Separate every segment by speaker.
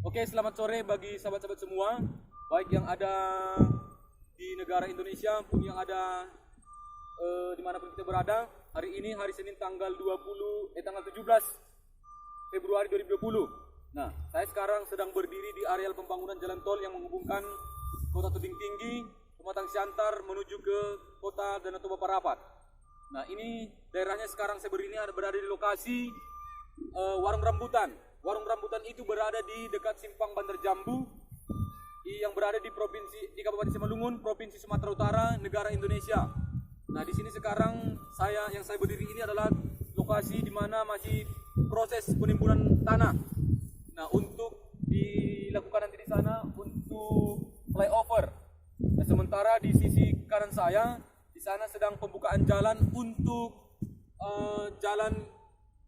Speaker 1: Oke, selamat sore bagi sahabat-sahabat semua, baik yang ada di negara Indonesia pun yang ada dimanapun kita berada. Hari ini hari Senin tanggal 17 Februari 2020. Nah, saya sekarang sedang berdiri di areal pembangunan jalan tol yang menghubungkan Kota Tebing Tinggi, Pematang Siantar menuju ke Kota Danau Toba Parapat. Nah, ini daerahnya sekarang saya berdiri berada di lokasi warung rambutan. Warung rambutan itu berada di dekat Simpang Bandar Jambu yang berada di Kabupaten Simalungun, Provinsi Sumatera Utara, negara Indonesia. Nah, di sini sekarang yang saya berdiri ini adalah lokasi di mana masih proses penimbunan tanah. Nah, untuk dilakukan nanti di sana untuk flyover. Nah, sementara di sisi kanan saya di sana sedang pembukaan jalan untuk jalan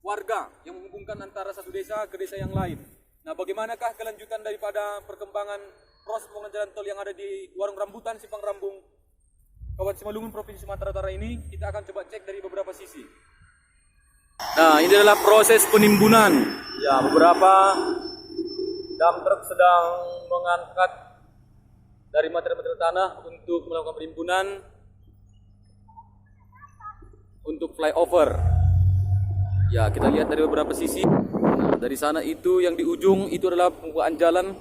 Speaker 1: warga yang menghubungkan antara satu desa ke desa yang lain. Nah, bagaimanakah kelanjutan daripada perkembangan proses pembangunan jalan tol yang ada di Warung Rambutan, Simpang Rambung, Kabupaten Simalungun, Provinsi Sumatera Utara ini? Kita akan coba cek dari beberapa sisi. Nah, ini adalah proses penimbunan. Ya, beberapa dump truck sedang mengangkat dari material-material tanah untuk melakukan penimbunan untuk flyover. Ya, kita lihat dari beberapa sisi. Nah, dari sana itu yang di ujung itu adalah pembukaan jalan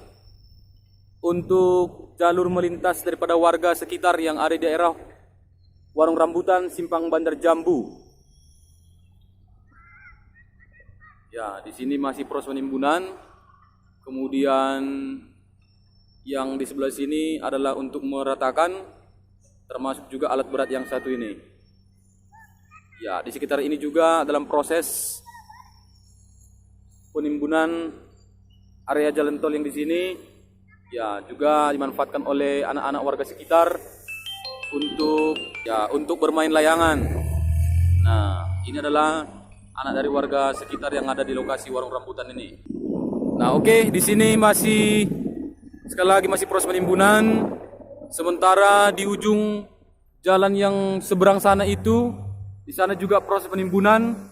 Speaker 1: untuk jalur melintas daripada warga sekitar yang ada di daerah Warung Rambutan, Simpang Bandar Jambu. Ya, di sini masih proses penimbunan. Kemudian yang di sebelah sini adalah untuk meratakan, termasuk juga alat berat yang satu ini. Ya, di sekitar ini juga dalam proses penimbunan area jalan tol yang di sini, ya juga dimanfaatkan oleh anak-anak warga sekitar untuk bermain layangan. Nah, ini adalah anak dari warga sekitar yang ada di lokasi Warung Rambutan ini. Nah, oke, di sini sekali lagi masih proses penimbunan. Sementara di ujung jalan yang seberang sana itu, di sana juga proses penimbunan.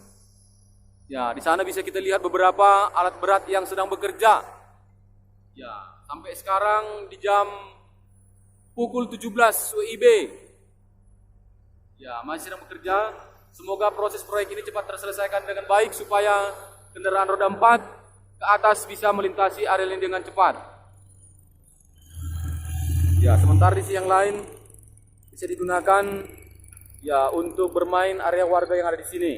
Speaker 1: Ya, di sana bisa kita lihat beberapa alat berat yang sedang bekerja. Ya, sampai sekarang di jam pukul 17 WIB. Ya, masih sedang bekerja. Semoga proses proyek ini cepat terselesaikan dengan baik supaya kendaraan roda 4 ke atas bisa melintasi area ini dengan cepat. Ya, sementara di sisi yang lain bisa digunakan ya untuk bermain area warga yang ada di sini.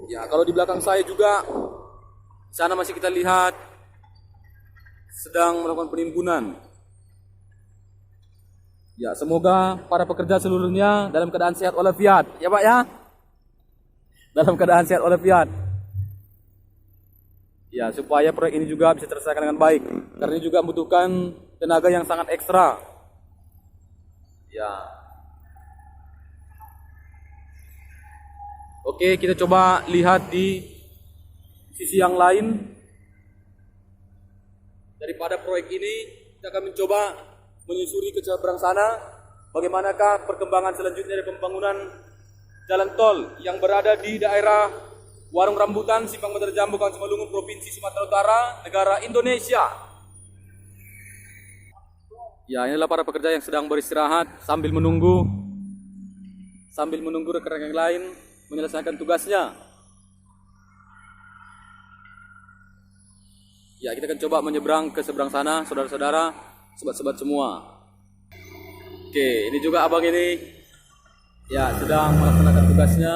Speaker 1: Ya, kalau di belakang saya juga di sana masih kita lihat sedang melakukan penimbunan. Ya, semoga para pekerja seluruhnya dalam keadaan sehat walafiat. Ya, Pak ya. Dalam keadaan sehat walafiat. Ya, supaya proyek ini juga bisa terselesaikan dengan baik. Karena ini juga membutuhkan tenaga yang sangat ekstra. Ya. Oke, kita coba lihat di sisi yang lain daripada proyek ini. Kita akan mencoba menyusuri ke seberang sana. Bagaimanakah perkembangan selanjutnya dari pembangunan jalan tol yang berada di daerah Warung Rambutan, Simpang Bandar Jambu, Kabupaten Simalungun, Provinsi Sumatera Utara, negara Indonesia. Ya, inilah para pekerja yang sedang beristirahat sambil menunggu rekan-rekan yang lain menyelesaikan tugasnya. Ya, kita akan coba menyeberang ke seberang sana, saudara-saudara, sobat-sobat semua. Oke, ini juga abang ini ya sedang melaksanakan tugasnya.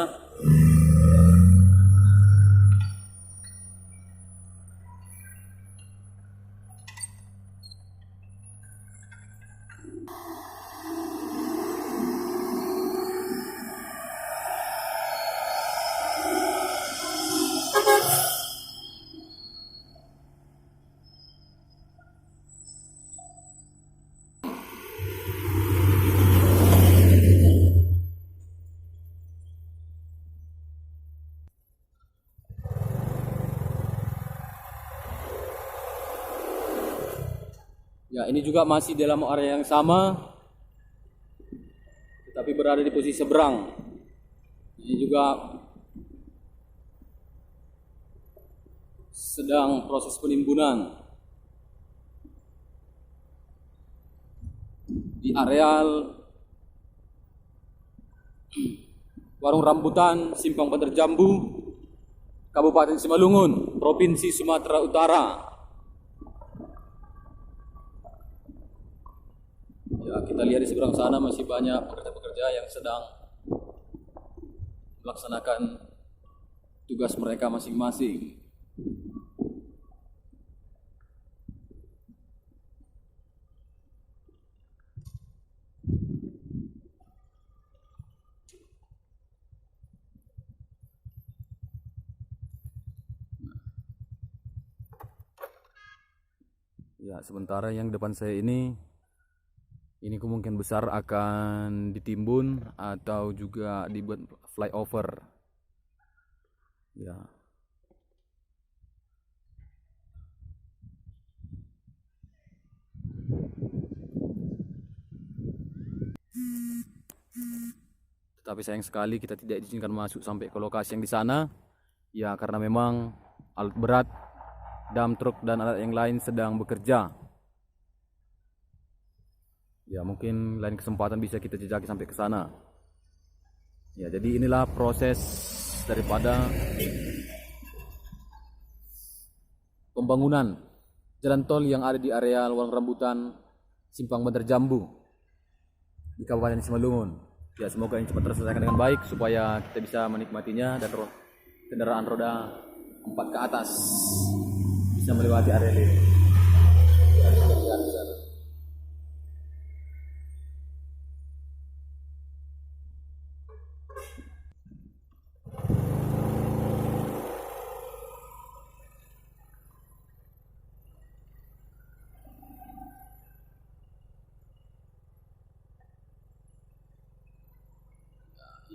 Speaker 1: Ya, ini juga masih dalam area yang sama, tetapi berada di posisi seberang. Ini juga sedang proses penimbunan di areal warung rambutan Simpang Bantar Jambu, Kabupaten Simalungun, Provinsi Sumatera Utara. Ya, kita lihat di seberang sana masih banyak pekerja-pekerja yang sedang melaksanakan tugas mereka masing-masing. Ya, sementara yang depan saya ini kemungkinan besar akan ditimbun atau juga dibuat flyover. Ya. Tetapi sayang sekali kita tidak diizinkan masuk sampai ke lokasi yang di sana. Ya, karena memang alat berat, dump truck dan alat yang lain sedang bekerja. Ya, mungkin lain kesempatan bisa kita jejaki sampai ke sana. Ya, jadi inilah proses daripada pembangunan jalan tol yang ada di area warung rambutan Simpang Bantar Jambu di Kabupaten Simalungun. Ya, semoga ini cepat terselesaikan dengan baik supaya kita bisa menikmatinya dan kendaraan roda 4 ke atas bisa melewati area ini.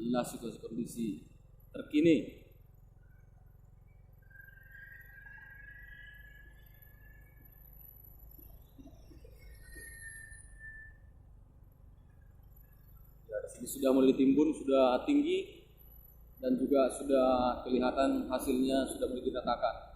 Speaker 1: Inilah situasi kondisi terkini. Ya, di sini sudah mulai ditimbun, sudah tinggi dan juga sudah kelihatan hasilnya sudah mulai diratakan.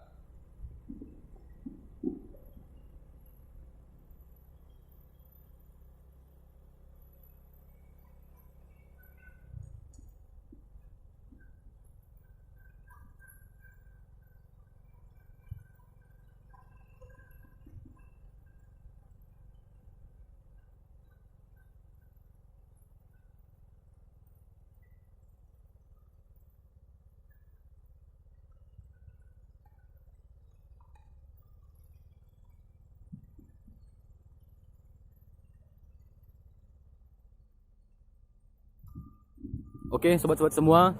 Speaker 1: Oke, sobat-sobat semua.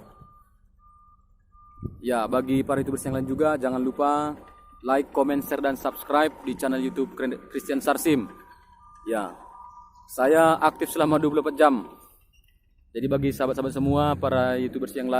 Speaker 1: Ya, bagi para YouTubers yang lain juga jangan lupa like, comment, share dan subscribe di channel YouTube Christian Sarsim. Ya. Saya aktif selama 24 jam. Jadi bagi sahabat-sahabat semua para YouTubers yang lain